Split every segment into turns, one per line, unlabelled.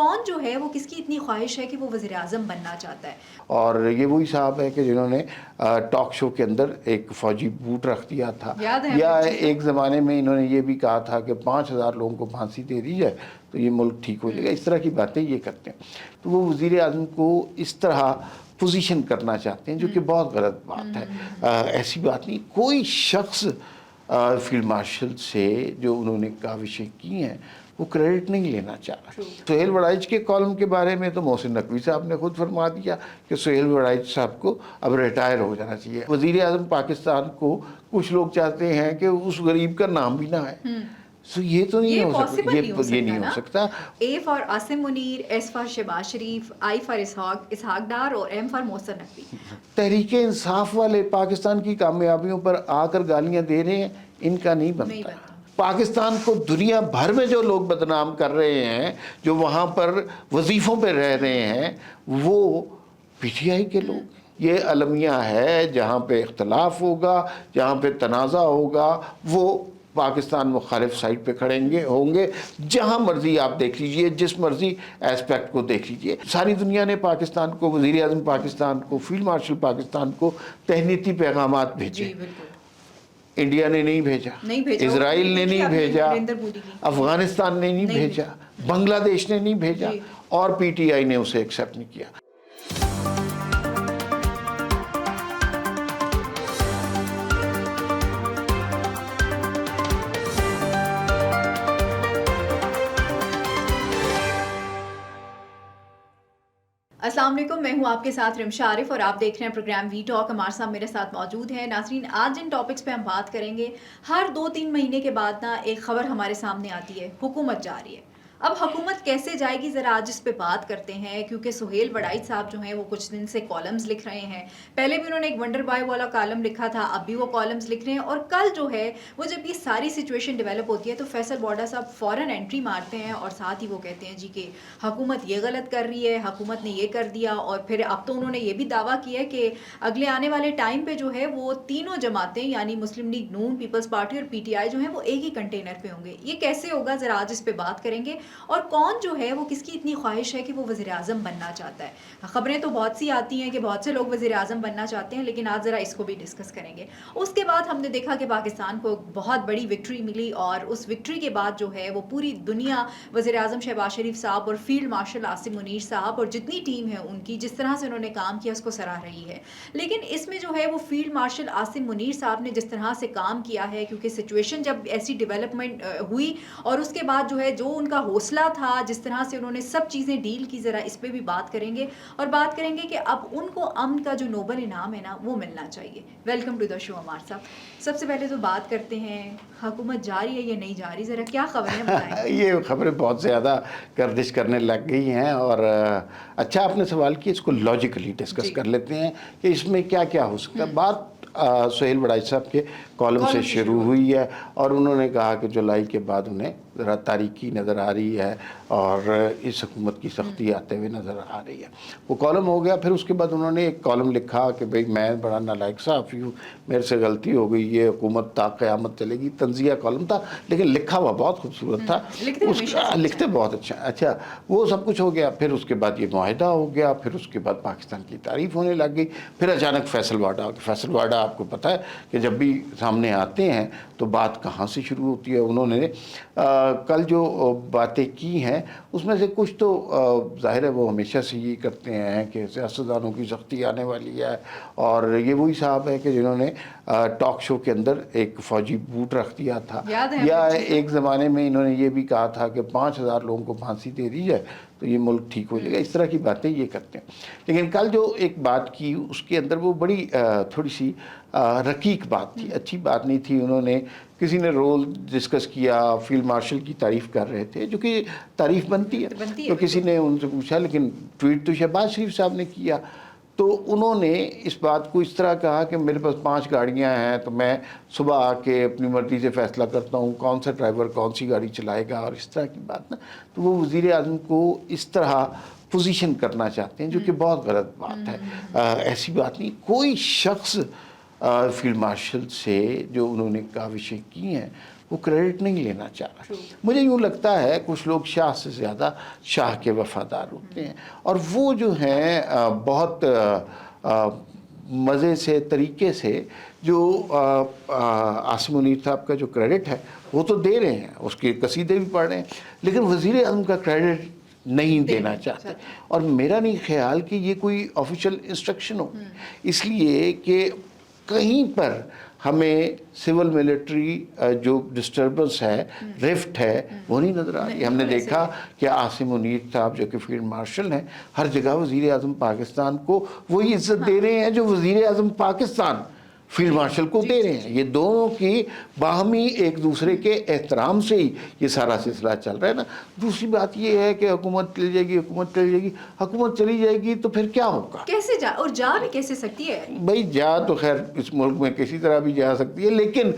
کون جو ہے وہ کس کی اتنی خواہش ہے کہ وہ وزیر اعظم بننا چاہتا ہے.
اور یہ وہی صاحب ہے کہ جنہوں نے ٹاک شو کے اندر ایک فوجی بوٹ رکھ دیا تھا, یا ایک زمانے میں انہوں نے یہ بھی کہا تھا کہ 5,000 لوگوں کو پھانسی دے دی جائے تو یہ ملک ٹھیک ہو جائے گا. اس طرح کی باتیں یہ کرتے ہیں. تو وہ وزیر اعظم کو اس طرح پوزیشن کرنا چاہتے ہیں, جو کہ بہت غلط بات ہے. ایسی بات نہیں. کوئی شخص فیلڈ مارشل سے جو انہوں نے کاوشیں کی ہیں وہ کریڈٹ نہیں لینا چاہ رہا. سہیل وڑائچ کے کالم کے بارے میں تو محسن نقوی صاحب نے خود فرما دیا کہ سہیل وڑائچ صاحب کو اب ریٹائر ہو جانا چاہیے. وزیر اعظم پاکستان کو کچھ لوگ چاہتے ہیں کہ اس غریب کا نام بھی نہ ہے. سو یہ تو نہیں ہو سکتا, یہ نہیں ہو سکتا.
A for Asim Munir, S for Shehbaz Sharif, I for Ishaq Dar اور ایم فار محسن نقوی.
تحریک انصاف والے پاکستان کی کامیابیوں پر آ کر گالیاں دے رہے ہیں, ان کا نہیں بنتا. پاکستان کو دنیا بھر میں جو لوگ بدنام کر رہے ہیں, جو وہاں پر وظیفوں پہ رہ رہے ہیں, وہ پی ٹی آئی کے لوگ. یہ المیہ ہے, جہاں پہ اختلاف ہوگا, جہاں پہ تنازع ہوگا, وہ پاکستان مخالف سائٹ پہ کھڑیں ہوں گے. جہاں مرضی آپ دیکھ لیجئے, جس مرضی ایسپیکٹ کو دیکھ لیجئے. ساری دنیا نے پاکستان کو, وزیر اعظم پاکستان کو, فیلڈ مارشل پاکستان کو تہنیتی پیغامات بھیجے. انڈیا نے نہیں بھیجا, اسرائیل نے نہیں بھیجا, افغانستان نے نہیں بھیجا, بنگلہ دیش نے نہیں بھیجا, اور پی ٹی آئی نے اسے ایکسیپٹ نہیں کیا.
السلام علیکم, میں ہوں آپ کے ساتھ رمشا عارف اور آپ دیکھ رہے ہیں پروگرام وی ٹاک. ہمارے ساتھ میرے ساتھ موجود ہیں ناظرین. آج جن ٹاپکس پہ ہم بات کریں گے, ہر 2-3 مہینے کے بعد نا ایک خبر ہمارے سامنے آتی ہے, حکومت جا رہی ہے. اب حکومت کیسے جائے گی ذرا آج اس پہ بات کرتے ہیں, کیونکہ سہیل وڑائچ صاحب جو ہیں وہ کچھ دن سے کالمز لکھ رہے ہیں. پہلے بھی انہوں نے ایک ونڈر بوائے والا کالم لکھا تھا, اب بھی وہ کالمز لکھ رہے ہیں. اور کل جو ہے وہ جب یہ ساری سچویشن ڈیولپ ہوتی ہے تو فیصل بوڈا صاحب فوراً انٹری مارتے ہیں اور ساتھ ہی وہ کہتے ہیں جی کہ حکومت یہ غلط کر رہی ہے, حکومت نے یہ کر دیا. اور پھر اب تو انہوں نے یہ بھی دعویٰ کیا ہے کہ اگلے آنے والے ٹائم پہ جو ہے وہ تینوں جماعتیں یعنی مسلم لیگ نون, پیپلز پارٹی اور پی ٹی آئی جو ہیں وہ ایک ہی کنٹینر پہ ہوں گے. یہ کیسے ہوگا ذرا آج اس پہ بات کریں گے. اور کون جو ہے وہ کس کی اتنی خواہش ہے کہ وہ وزیر اعظم بننا چاہتا ہے. خبریں تو بہت سی آتی ہیں کہ بہت سے لوگ وزیر اعظم بننا چاہتے ہیں, لیکن آج ذرا اس کو بھی ڈسکس کریں گے. اس کے بعد ہم نے دیکھا کہ پاکستان کو بہت بڑی وکٹری ملی, اور اس وکٹری کے بعد جو ہے وہ پوری دنیا وزیر اعظم شہباز شریف صاحب اور فیلڈ مارشل عاصم منیر صاحب اور جتنی ٹیم ہے ان کی جس طرح سے انہوں نے کام کیا اس کو سراہ رہی ہے. لیکن اس میں جو ہے وہ فیلڈ مارشل عاصم منیر صاحب نے جس طرح سے کام کیا ہے, کیونکہ سچویشن جب ایسی ڈیولپمنٹ ہوئی اور اس کے بعد جو ہے جو ان کا حوصلہ تھا, جس طرح سے انہوں نے سب چیزیں ڈیل کی, ذرا اس پہ بھی بات کریں گے. اور بات کریں گے کہ اب ان کو امن کا جو نوبل انعام ہے نا وہ ملنا چاہیے. ویلکم ٹو دا شو عمار صاحب. سب سے پہلے تو بات کرتے ہیں, حکومت جا رہی ہے یا نہیں جا رہی, ذرا کیا خبریں بتائیں.
یہ خبریں بہت زیادہ گردش کرنے لگ گئی ہیں, اور اچھا آپ نے سوال کیا, اس کو لاجیکلی ڈسکس کر لیتے ہیں کہ اس میں کیا کیا ہو سکتا ہے. بات سہیل وڑائچ صاحب کے کالم سے شروع ہوئی ہے, اور انہوں نے کہا کہ جولائی کے بعد انہیں ذرا تاریکی نظر آ رہی ہے اور اس حکومت کی سختی آتے ہوئے نظر آ رہی ہے. وہ کالم ہو گیا. پھر اس کے بعد انہوں نے ایک کالم لکھا کہ بھئی میں بڑا نالائق صحافی ہوں, میرے سے غلطی ہو گئی, یہ حکومت تا قیامت چلے گی. طنزیہ کالم تھا لیکن لکھا ہوا بہت خوبصورت تھا, لکھتے بہت اچھا. وہ سب کچھ ہو گیا. پھر اس کے بعد یہ معاہدہ ہو گیا. پھر اس کے بعد پاکستان کی تعریف ہونے لگ گئی. پھر اچانک فیصل وارڈا. فیصل وارڈا آپ کو پتہ ہے کہ جب بھی سامنے آتے ہیں تو بات کہاں سے شروع ہوتی ہے. انہوں نے کل جو باتیں کی ہیں اس میں سے کچھ تو ظاہر ہے وہ ہمیشہ سے یہ کرتے ہیں کہ سیاستدانوں کی سختی آنے والی ہے, اور یہ وہی صاحب ہے کہ جنہوں نے ٹاک شو کے اندر ایک فوجی بوٹ رکھ دیا تھا, یا ایک زمانے میں انہوں نے یہ بھی کہا تھا کہ 5,000 لوگوں کو پھانسی دے دی جائے تو یہ ملک ٹھیک ہو جائے گا. اس طرح کی باتیں یہ کرتے ہیں. لیکن کل جو ایک بات کی اس کے اندر وہ بڑی تھوڑی سی رقیق بات تھی, اچھی بات نہیں تھی. انہوں نے کسی نے رول ڈسکس کیا, فیلڈ مارشل کی تعریف کر رہے تھے, جو کہ تعریف بنتی ہے. تو کسی نے ان سے پوچھا, لیکن ٹویٹ تو شہباز شریف صاحب نے کیا, تو انہوں نے اس بات کو اس طرح کہا کہ میرے پاس 5 گاڑیاں ہیں تو میں صبح آ کے اپنی مرضی سے فیصلہ کرتا ہوں کون سا ڈرائیور کون سی گاڑی چلائے گا, اور اس طرح کی بات نا. تو وہ وزیر اعظم کو اس طرح پوزیشن کرنا چاہتے ہیں, جو کہ بہت غلط بات ہے. ایسی بات نہیں. کوئی شخص فیلڈ مارشل سے جو انہوں نے کاوشیں کی ہیں وہ کریڈٹ نہیں لینا چاہ رہا. مجھے یوں لگتا ہے کچھ لوگ شاہ سے زیادہ شاہ کے وفادار ہوتے ہیں، اور وہ جو ہیں بہت مزے سے طریقے سے جو عاصم منیر صاحب کا جو کریڈٹ ہے وہ تو دے رہے ہیں، اس کے قصیدے بھی پڑھ رہے ہیں، لیکن وزیر اعظم کا کریڈٹ نہیں دینا چاہتے. اور میرا نہیں خیال کہ یہ کوئی آفیشیل انسٹرکشن ہو، اس لیے کہ کہیں پر ہمیں سول ملٹری جو ڈسٹربنس ہے، رفٹ ہے، وہ نہیں نظر آ رہی. ہم نے دیکھا کہ عاصم منیر صاحب جو کہ فیلڈ مارشل ہیں، ہر جگہ وزیر اعظم پاکستان کو وہی عزت دے رہے ہیں جو وزیر اعظم پاکستان فیلڈ مارشل کو دے رہے ہیں. یہ دونوں کی باہمی ایک دوسرے کے احترام سے ہی یہ سارا سلسلہ چل رہا ہے نا. دوسری بات یہ ہے کہ حکومت چلی جائے گی، حکومت چلی جائے گی، حکومت چلی جائے گی تو پھر کیا ہوگا؟
کیسے جا، اور جا بھی کیسے سکتی ہے
بھائی؟ جا تو خیر اس ملک میں کسی طرح بھی جا سکتی ہے، لیکن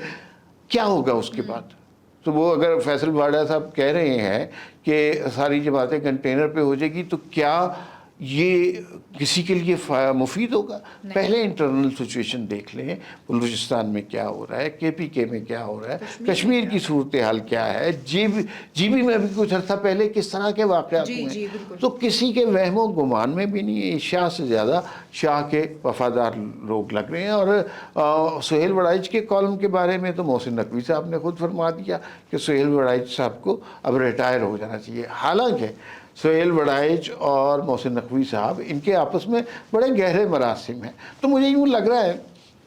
کیا ہوگا اس کے بعد؟ تو وہ اگر فیصل واڈا صاحب کہہ رہے ہیں کہ ساری جماعتیں کنٹینر پہ ہو جائے گی تو کیا یہ کسی کے لیے مفید ہوگا؟ پہلے انٹرنل سچویشن دیکھ لیں، بلوچستان میں کیا ہو رہا ہے، کے پی کے میں کیا ہو رہا ہے، کشمیر کی صورتحال کیا ہے، جی بی میں بھی کچھ عرصہ پہلے کس طرح کے واقعات ہوئے ہیں. تو کسی کے وہم و گمان میں بھی نہیں ہے. شاہ سے زیادہ شاہ کے وفادار لوگ لگ رہے ہیں. اور سہیل وڑائچ کے کالم کے بارے میں تو محسن نقوی صاحب نے خود فرما دیا کہ سہیل وڑائچ صاحب کو اب ریٹائر ہو جانا چاہیے. حالانکہ سہیل وڑائچ اور محسن نقوی صاحب ان کے آپس میں بڑے گہرے مراسم ہیں. تو مجھے یوں لگ رہا ہے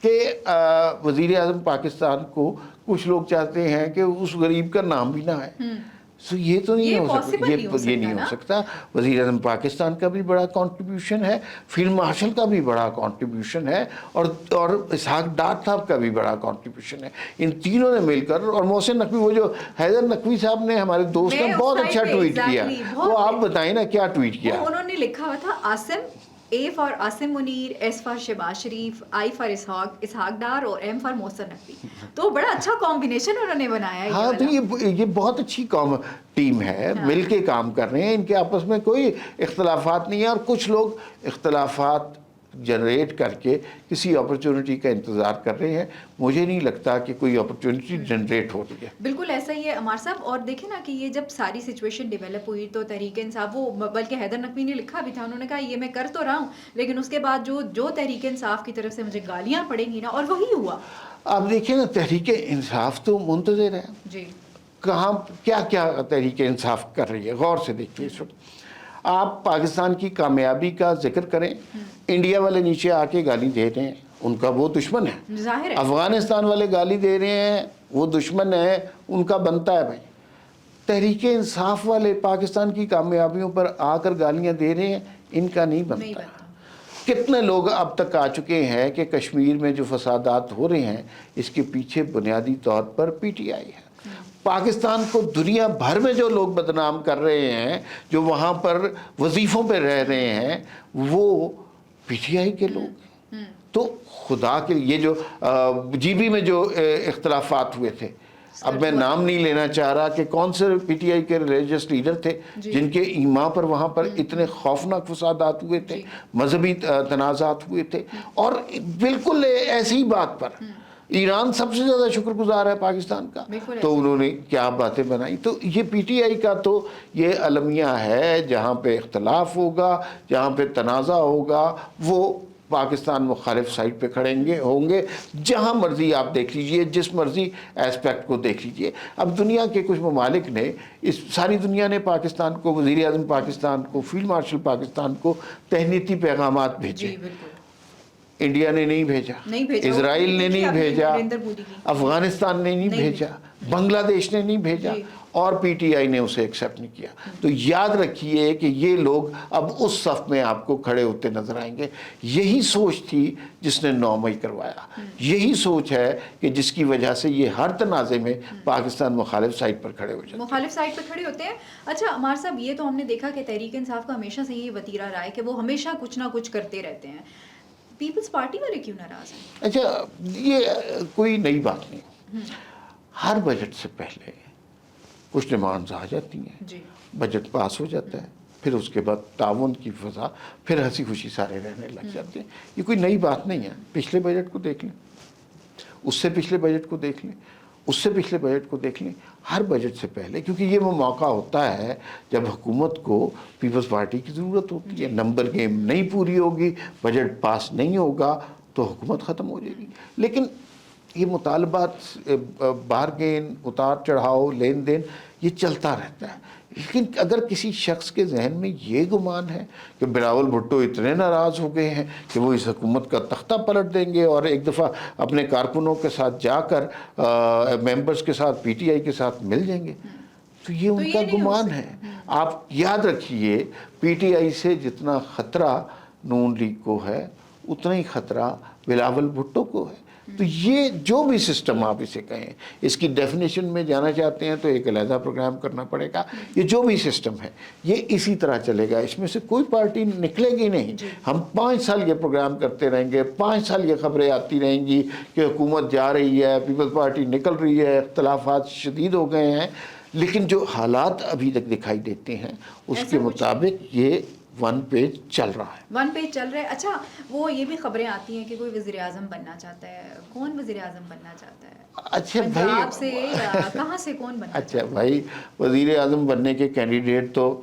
کہ وزیر اعظم پاکستان کو کچھ لوگ چاہتے ہیں کہ اس غریب کا نام بھی نہ ہے. سو یہ تو نہیں ہو سکتا، یہ نہیں ہو سکتا. وزیر اعظم پاکستان کا بھی بڑا کنٹریبیوشن ہے، فیلڈ مارشل کا بھی بڑا کنٹریبیوشن ہے، اور اسحاق ڈار صاحب کا بھی بڑا کنٹریبیوشن ہے. ان تینوں نے مل کر، اور محسن نقوی، وہ جو حیدر نقوی صاحب نے ہمارے دوست نے بہت اچھا ٹویٹ کیا، وہ آپ بتائیں نا کیا ٹویٹ کیا؟
انہوں نے لکھا ہوا تھا Asim, A for Asim Munir, S for Shahbaz Sharif, I for اسحاق ڈار اور M for محسن نقوی. تو بڑا اچھا کمبینیشن انہوں نے بنایا ہے.
ہاں، تو یہ بہت اچھی ٹیم ہے، مل کے کام کر رہے ہیں، ان کے آپس میں کوئی اختلافات نہیں ہے. اور کچھ لوگ اختلافات جنریٹ کر کے کسی اپرچونٹی کا انتظار کر رہے ہیں. مجھے نہیں لگتا کہ کوئی اپرچونٹی جنریٹ ہو رہی ہے.
بالکل ایسا ہی ہے عمار صاحب. اور دیکھیں نا کہ یہ جب ساری سچویشن ڈیولپ ہوئی تو تحریک انصاف، وہ بلکہ حیدر نقوی نے لکھا بھی تھا، انہوں نے کہا یہ میں کر تو رہا ہوں، لیکن اس کے بعد جو تحریک انصاف کی طرف سے مجھے گالیاں پڑیں گی نا، اور وہی ہوا.
آپ دیکھیں نا، تحریک انصاف تو منتظر ہے.
جی،
کہاں کیا کیا تحریک انصاف کر رہی ہے، غور سے دیکھیے. اس وقت آپ پاکستان کی کامیابی کا ذکر کریں، انڈیا والے نیچے آ کے گالی دے رہے ہیں، ان کا وہ دشمن ہے.
ظاہر ہے.
افغانستان والے گالی دے رہے ہیں، وہ دشمن ہے، ان کا بنتا ہے. بھائی، تحریک انصاف والے پاکستان کی کامیابیوں پر آ کر گالیاں دے رہے ہیں، ان کا نہیں بنتا. کتنے لوگ اب تک آ چکے ہیں کہ کشمیر میں جو فسادات ہو رہے ہیں اس کے پیچھے بنیادی طور پر پی ٹی آئی ہے. پاکستان کو دنیا بھر میں جو لوگ بدنام کر رہے ہیں، جو وہاں پر وظیفوں پہ رہ رہے ہیں، وہ پی ٹی آئی کے لوگ ہیں. تو خدا کے یہ جو جی بی میں جو اختلافات ہوئے تھے، اب میں نام نہیں لینا چاہ رہا کہ کون سے پی ٹی آئی کے ریلیجس لیڈر تھے جن کے ایمان پر وہاں پر اتنے خوفناک فسادات ہوئے تھے، مذہبی تنازعات ہوئے تھے. اور بالکل ایسی بات پر ایران سب سے زیادہ شکر گزار ہے پاکستان کا. تو انہوں نے کیا باتیں بنائی. تو یہ پی ٹی آئی کا تو یہ المیہ ہے، جہاں پہ اختلاف ہوگا، جہاں پہ تنازع ہوگا، وہ پاکستان مخالف سائٹ پہ ہوں گے. جہاں مرضی آپ دیکھ لیجئے، جس مرضی ایسپیکٹ کو دیکھ لیجئے. اب دنیا کے کچھ ممالک نے، اس ساری دنیا نے پاکستان کو، وزیر اعظم پاکستان کو، فیلڈ مارشل پاکستان کو تہنیتی پیغامات بھیجے. انڈیا نے نہیں بھیجا، اسرائیل نے نہیں بھیجا، افغانستان نے نہیں بھیجا، بنگلہ دیش نے نہیں بھیجا، اور پی ٹی آئی نے اسے ایکسیپٹ نہیں کیا. تو یاد رکھیے کہ یہ لوگ اب اس صف میں آپ کو کھڑے ہوتے نظر آئیں گے. یہی سوچ تھی جس نے 9 مئی کروایا. یہی سوچ ہے کہ جس کی وجہ سے یہ ہر تنازع میں پاکستان مخالف سائٹ پر کھڑے ہو جاتے ہیں.
مخالف سائٹ پر کھڑے ہوتے ہیں. اچھا عمار صاحب، یہ تو ہم نے دیکھا کہ تحریک انصاف کا ہمیشہ سے یہ وتیرہ رہا ہے کہ وہ ہمیشہ کچھ نہ کچھ کرتے رہتے ہیں. پیپلز پارٹی والے کیوں ناراض ہیں؟
اچھا، یہ کوئی نئی بات نہیں. ہر بجٹ سے پہلے کچھ ڈیمانڈز آ جاتی ہیں، بجٹ پاس ہو جاتا ہے، پھر اس کے بعد تعاون کی فضا، پھر ہنسی خوشی سارے رہنے لگ جاتے ہیں. یہ کوئی نئی بات نہیں ہے. پچھلے بجٹ کو دیکھ لیں، اس سے پچھلے بجٹ کو دیکھ لیں، اس سے پچھلے بجٹ کو دیکھ لیں، ہر بجٹ سے پہلے، کیونکہ یہ وہ موقع ہوتا ہے جب حکومت کو پیپلز پارٹی کی ضرورت ہوتی ہے. نمبر گیم نہیں پوری ہوگی، بجٹ پاس نہیں ہوگا تو حکومت ختم ہو جائے گی. لیکن یہ مطالبات، بارگین، اتار چڑھاؤ، لین دین، یہ چلتا رہتا ہے. لیکن اگر کسی شخص کے ذہن میں یہ گمان ہے کہ بلاول بھٹو اتنے ناراض ہو گئے ہیں کہ وہ اس حکومت کا تختہ پلٹ دیں گے اور ایک دفعہ اپنے کارکنوں کے ساتھ جا کر ممبرز کے ساتھ، پی ٹی آئی کے ساتھ مل جائیں گے، تو یہ ان کا
نہیں ہو
گمان ہے. آپ یاد رکھیے، پی ٹی آئی سے جتنا خطرہ نون لیگ کو ہے اتنا ہی خطرہ بلاول بھٹو کو ہے. تو یہ جو بھی سسٹم آپ اسے کہیں، اس کی ڈیفینیشن میں جانا چاہتے ہیں تو ایک علیحدہ پروگرام کرنا پڑے گا. یہ جو بھی سسٹم ہے یہ اسی طرح چلے گا، اس میں سے کوئی پارٹی نکلے گی نہیں. ہم 5 سال یہ پروگرام کرتے رہیں گے، 5 سال یہ خبریں آتی رہیں گی کہ حکومت جا رہی ہے، پیپلز پارٹی نکل رہی ہے، اختلافات شدید ہو گئے ہیں، لیکن جو حالات ابھی تک دکھائی دیتے ہیں اس کے مطابق یہ 1 پیج چل رہا ہے.
1 پیج چل رہا ہے. اچھا، وہ یہ بھی خبریں آتی ہیں کہ کوئی وزیر اعظم بننا چاہتا ہے. کون وزیر اعظم بننا چاہتا ہے؟
اچھا
پنجاب سے یا کہاں سے کون بننا چاہتا ہے؟
اچھا بھائی، وزیر اعظم بننے کے کینڈیڈیٹ تو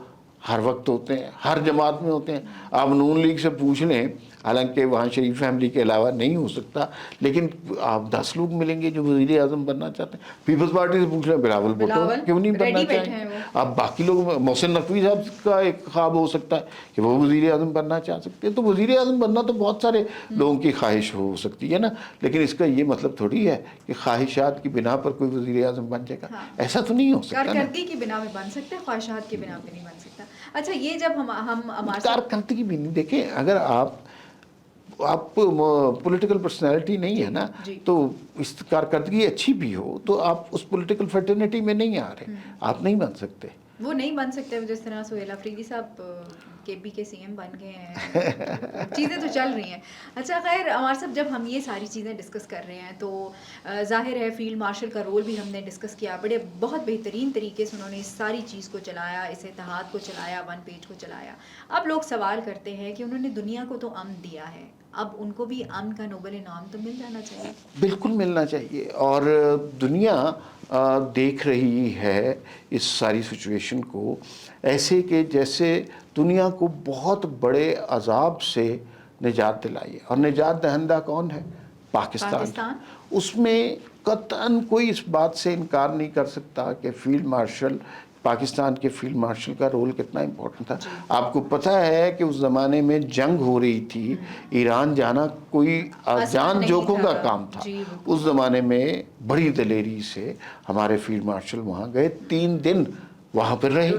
ہر وقت ہوتے ہیں، ہر جماعت میں ہوتے ہیں. آپ نون لیگ سے پوچھ لیں، حالانکہ وہاں شریف فیملی کے علاوہ نہیں ہو سکتا، لیکن آپ 10 لوگ ملیں گے جو وزیر اعظم بننا چاہتے ہیں. پیپلز پارٹی سے پوچھ لیں، بلاول بھٹو کیوں نہیں بننا چاہیں گے. آپ باقی لوگ، محسن نقوی صاحب کا ایک خواب ہو سکتا ہے کہ وہ وزیر اعظم بننا چاہ سکتے ہیں. تو وزیر اعظم بننا تو بہت سارے لوگوں کی خواہش ہو سکتی ہے نا، لیکن اس کا یہ مطلب تھوڑی ہے کہ خواہشات کی بنا پر کوئی وزیر اعظم بن جائے گا. ایسا تو نہیں ہو سکتا.
کارکردگی کی بنا پہ بن سکتا ہے، خواہشات کی بنا پہ نہیں بن سکتا. اچھا، یہ جب ہم
کارکردگی بھی نہیں، دیکھیں اگر آپ پولیٹیکل پرسنالٹی نہیں ہے نا، تو اس کارکردگی اچھی بھی ہو تو آپ اس پولیٹیکل فرٹرنیٹی میں نہیں آ رہے، آپ نہیں بن سکتے.
وہ نہیں بن سکتے جس طرح سہیل آفریدی صاحب کے پی کے سی ایم بن گئے ہیں. چیزیں تو چل رہی ہیں. اچھا خیر، ہمارے صاحب جب ہم یہ ساری چیزیں ڈسکس کر رہے ہیں تو ظاہر ہے فیلڈ مارشل کا رول بھی ہم نے ڈسکس کیا. بہت بہترین طریقے سے انہوں نے اس ساری چیز کو چلایا، اس اتحاد کو چلایا، 1 پیج کو چلایا. اب لوگ سوال کرتے ہیں کہ انہوں نے دنیا کو تو امن دیا ہے، اب ان کو بھی امن کا نوبل انعام تو مل جانا چاہیے.
بالکل ملنا چاہیے. اور دنیا دیکھ رہی ہے اس ساری سچویشن کو ایسے کہ جیسے دنیا کو بہت بڑے عذاب سے نجات دلائی ہے. اور نجات دہندہ کون ہے؟ پاکستان. اس میں قطعاً کوئی اس بات سے انکار نہیں کر سکتا کہ فیلڈ مارشل، پاکستان کے فیلڈ مارشل کا رول کتنا امپورٹنٹ تھا. آپ کو پتہ ہے کہ اس زمانے میں جنگ ہو رہی تھی، ایران جانا کوئی جان جوکھوں کا کام تھا. اس زمانے میں بڑی دلیری سے ہمارے فیلڈ مارشل وہاں گئے، 3 دن وہاں پر رہے.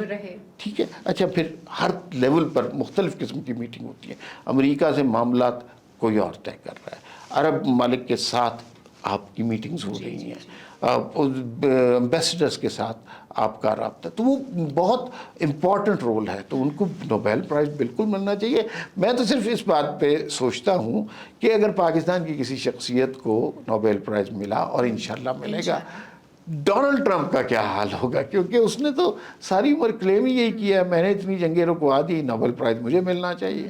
ٹھیک ہے. اچھا، پھر ہر لیول پر مختلف قسم کی میٹنگ ہوتی ہے. امریکہ سے معاملات کوئی اور طے کر رہا ہے، عرب ممالک کے ساتھ آپ کی میٹنگز ہو رہی ہیں، امبیسڈرز کے ساتھ آپ کا رابطہ، تو وہ بہت امپورٹنٹ رول ہے. تو ان کو نوبیل پرائز بالکل ملنا چاہیے. میں تو صرف اس بات پہ سوچتا ہوں کہ اگر پاکستان کی کسی شخصیت کو نوبیل پرائز ملا، اور انشاءاللہ ملے گا، ڈونلڈ ٹرمپ کا کیا حال ہوگا؟ کیونکہ اس نے تو ساری عمر کلیم ہی یہی کیا ہے، میں نے اتنی جنگیں رکوا دی، نوبل پرائز مجھے ملنا چاہیے.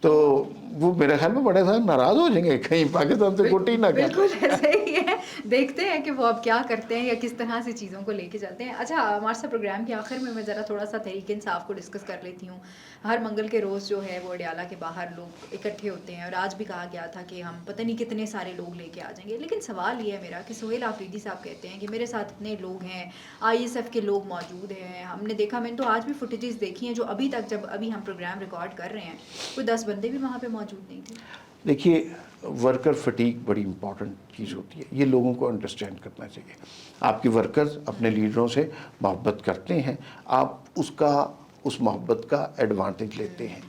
تو وہ میرے خیال میں بڑے سارے ناراض ہو جائیں گے کہیں پاکستان سے کوٹی نہ کر.
بالکل ایسا ہی ہے. دیکھتے ہیں کہ وہ اب کیا کرتے ہیں یا کس طرح سے چیزوں کو لے کے چلتے ہیں. اچھا، ہمارے ساتھ پروگرام کے آخر میں ذرا تھوڑا سا تحریک انصاف کو ڈسکس کر لیتی ہوں. ہر منگل کے روز جو ہے وہ اڈیالہ کے باہر لوگ اکٹھے ہوتے ہیں، اور آج بھی کہا گیا تھا کہ ہم پتہ نہیں کتنے سارے لوگ لے کے آ جائیں گے. لیکن سوال یہ ہے میرا کہ سہیل آفریدی صاحب کہتے ہیں کہ میرے ساتھ اتنے لوگ ہیں، آئی ایس ایف کے لوگ موجود ہیں. ہم نے دیکھا، میں نے تو آج بھی فوٹیجز دیکھی ہیں جو ابھی تک، جب ابھی ہم پروگرام ریکارڈ کر رہے ہیں، کوئی 10 بندے بھی وہاں پہ موجود نہیں تھے.
دیکھیے، ورکر فٹیگ بڑی امپورٹنٹ چیز ہوتی ہے، یہ لوگوں کو انڈرسٹینڈ کرنا چاہیے. آپ کے ورکرز اپنے لیڈروں سے محبت کرتے ہیں، آپ اس محبت کا ایڈوانٹیج لیتے ہیں،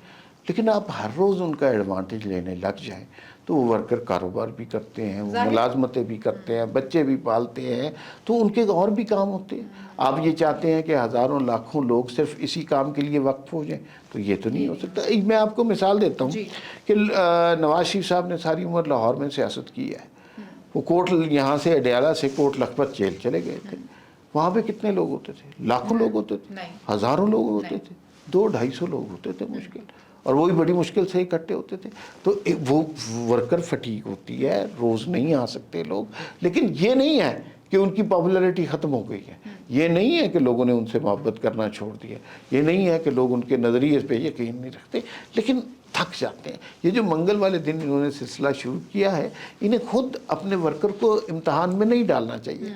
لیکن آپ ہر روز ان کا ایڈوانٹیج لینے لگ جائیں تو وہ ورکر کاروبار بھی کرتے ہیں، وہ ملازمتیں بھی کرتے ہیں، بچے بھی پالتے ہیں، تو ان کے اور بھی کام ہوتے ہیں. آپ یہ چاہتے ہیں کہ ہزاروں لاکھوں لوگ صرف اسی کام کے لیے وقف ہو جائیں، تو یہ تو نہیں ہو سکتا. میں آپ کو مثال دیتا ہوں کہ نواز شریف صاحب نے ساری عمر لاہور میں سیاست کی ہے. وہ کوٹ، یہاں سے اڈیالہ سے کوٹ لکھپت جیل چلے گئے تھے. وہاں پہ کتنے لوگ ہوتے تھے؟ لاکھوں لوگ ہوتے تھے، ہزاروں لوگ ہوتے تھے، 200-250 لوگ ہوتے تھے مشکل، اور وہی بڑی مشکل سے اکٹھے ہوتے تھے. تو وہ ورکر فٹیگ ہوتی ہے، روز نہیں آ سکتے لوگ. لیکن یہ نہیں ہے کہ ان کی پاپولیرٹی ختم ہو گئی ہے. یہ نہیں ہے کہ لوگوں نے ان سے محبت کرنا چھوڑ دیا, یہ نہیں ہے کہ لوگ ان کے نظریے پہ یقین نہیں رکھتے, لیکن تھک جاتے ہیں. یہ جو منگل والے دن انہوں نے سلسلہ شروع کیا ہے, انہیں خود اپنے ورکر کو امتحان میں نہیں ڈالنا چاہیے.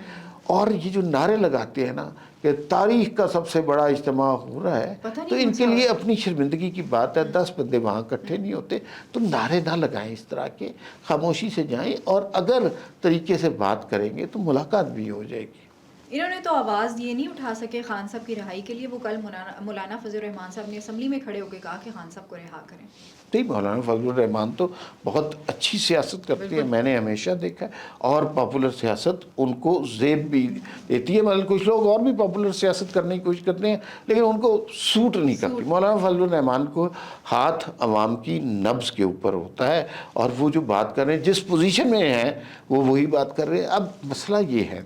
اور یہ جو نعرے لگاتے ہیں نا کہ تاریخ کا سب سے بڑا اجتماع ہو رہا ہے, تو ان کے لیے اپنی شرمندگی کی بات ہے. 10 بندے وہاں اکٹھے نہیں ہوتے, تو نعرے نہ لگائیں اس طرح کے, خاموشی سے جائیں, اور اگر طریقے سے بات کریں گے تو ملاقات بھی ہو جائے گی.
انہوں نے تو آواز یہ نہیں اٹھا سکے خان صاحب کی رہائی کے لیے. وہ کل مولانا فضل الرحمان صاحب نے اسمبلی میں کھڑے ہو کے کہا کہ خان صاحب کو رہا کریں.
نہیں, مولانا فضل الرحمان تو بہت اچھی سیاست کرتے ہیں, میں نے ہمیشہ دیکھا ہے, اور پاپولر سیاست ان کو زیب بھی دیتی ہے. مطلب کچھ لوگ اور بھی پاپولر سیاست کرنے کی کوشش کرتے ہیں, لیکن ان کو سوٹ نہیں کرتی. مولانا فضل الرحمان کو ہاتھ عوام کی نبض کے اوپر ہوتا ہے, اور وہ جو بات کر رہے ہیں, جس پوزیشن میں ہیں وہ وہی بات کر رہے ہیں. اب مسئلہ یہ ہے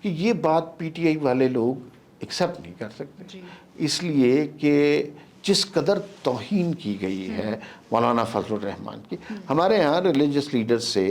کہ یہ بات پی ٹی آئی والے لوگ ایکسیپٹ نہیں کر سکتے, اس لیے کہ جس قدر توہین کی گئی ہے مولانا فضل الرحمان کی. ہمارے ہاں ریلیجس لیڈر سے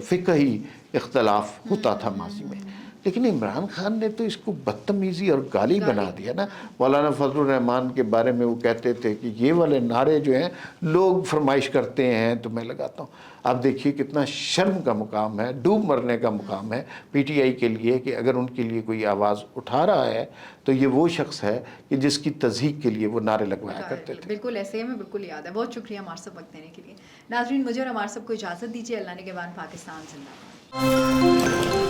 فقہی اختلاف ہوتا تھا ماضی میں, لیکن عمران خان نے تو اس کو بدتمیزی اور گالی بنا دیا نا. مولانا فضل الرحمان کے بارے میں وہ کہتے تھے کہ یہ والے نعرے جو ہیں لوگ فرمائش کرتے ہیں تو میں لگاتا ہوں. آپ دیکھیے کتنا شرم کا مقام ہے, ڈوب مرنے کا مقام ہے پی ٹی آئی کے لیے, کہ اگر ان کے لیے کوئی آواز اٹھا رہا ہے تو یہ وہ شخص ہے کہ جس کی تضحیق کے لیے وہ نعرے لگوایا کرتے تھے.
بالکل ایسے ہی, میں بالکل یاد ہے. بہت شکریہ ہمارے سب وقت دینے کے لیے. ناظرین, مجھے اور ہمارے سب کو اجازت دیجیے. اللہ نے کے بعد پاکستان زندہ باد.